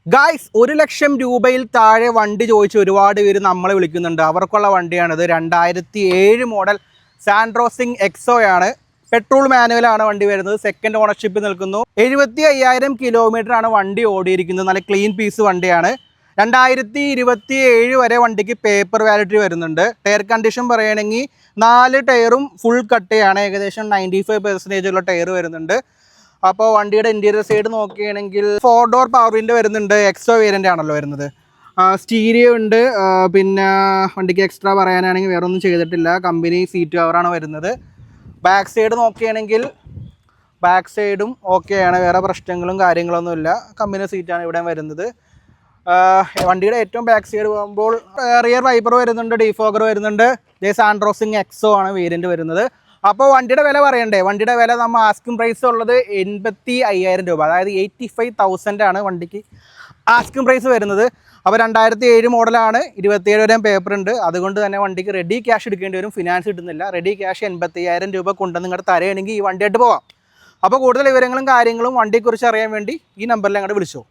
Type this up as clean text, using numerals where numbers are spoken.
Guys 1,00,000 രൂപയിൽ താഴെ വണ്ടി ചോദിച്ച് ഒരുപാട് പേര് നമ്മളെ വിളിക്കുന്നുണ്ട്. അവർക്കുള്ള വണ്ടിയാണിത്. 2007 മോഡൽ സാൻഡ്രോസിംഗ് എക്സോയാണ്. പെട്രോൾ മാനുവലാണ് വണ്ടി വരുന്നത്. സെക്കൻഡ് ഓണർഷിപ്പ് നിൽക്കുന്നു. 75,000 കിലോമീറ്റർ ആണ് വണ്ടി ഓടിയിരിക്കുന്നത്. നല്ല ക്ലീൻ പീസ് വണ്ടിയാണ്. 2027 വരെ വണ്ടിക്ക് പേപ്പർ വാലിഡിറ്റി വരുന്നുണ്ട്. ടയർ കണ്ടീഷൻ പറയുകയാണെങ്കിൽ 4 ടയറും ഫുൾ കട്ടയാണ്. ഏകദേശം 95% ഉള്ള ടയർ വരുന്നുണ്ട്. അപ്പോൾ വണ്ടിയുടെ ഇൻറ്റീരിയർ സൈഡ് നോക്കുകയാണെങ്കിൽ 4 ഡോർ പവർ വിൻഡോ വരുന്നുണ്ട്. എക്സോ വേരിയൻ്റ് ആണല്ലോ വരുന്നത്. സ്റ്റീരിയോ ഉണ്ട്. പിന്നെ വണ്ടിക്ക് എക്സ്ട്രാ പറയാനാണെങ്കിൽ വേറെ ഒന്നും ചെയ്തിട്ടില്ല. കമ്പനി സീറ്റ് കവറാണ് വരുന്നത്. ബാക്ക് സൈഡ് നോക്കുകയാണെങ്കിൽ ബാക്ക് സൈഡും ഓക്കെയാണ്. വേറെ പ്രശ്നങ്ങളും കാര്യങ്ങളൊന്നുമില്ല. കമ്പനി സീറ്റാണ് ഇവിടെ വരുന്നത്. വണ്ടിയുടെ ഏറ്റവും ബാക്ക് സൈഡ് പോകുമ്പോൾ റിയർ വൈപ്പർ വരുന്നുണ്ട്, ഡിഫോഗർ വരുന്നുണ്ട്. സാൻഡ്രോസിംഗ് എക്സോ ആണ് വേരിയൻ്റ് വരുന്നത്. അപ്പോൾ വണ്ടിയുടെ വില പറയണ്ടേ? വണ്ടിയുടെ വില നമ്മൾ ആസ്കിംഗ് പ്രൈസ് ഉള്ളത് 85,000 രൂപ, അതായത് 85,000 ആണ് വണ്ടിക്ക് ആസ്കിംഗ് പ്രൈസ് വരുന്നത്. അപ്പോൾ 2007 മോഡലാണ്, 27 വരെയും പേപ്പർ ഉണ്ട്. അതുകൊണ്ട് തന്നെ വണ്ടിക്ക് റെഡി ക്യാഷ് എടുക്കേണ്ടി വരും, ഫിനാൻസ് കിട്ടുന്നില്ല. റെഡി ക്യാഷ് 85,000 രൂപ കൊണ്ടുവന്ന് നിങ്ങളുടെ തരയാണെങ്കിൽ ഈ വണ്ടിയായിട്ട് പോവാം. അപ്പോൾ കൂടുതൽ വിവരങ്ങളും കാര്യങ്ങളും വണ്ടിയെക്കുറിച്ച് അറിയാൻ വേണ്ടി ഈ നമ്പറിൽ അങ്ങോട്ട് വിളിച്ചോ.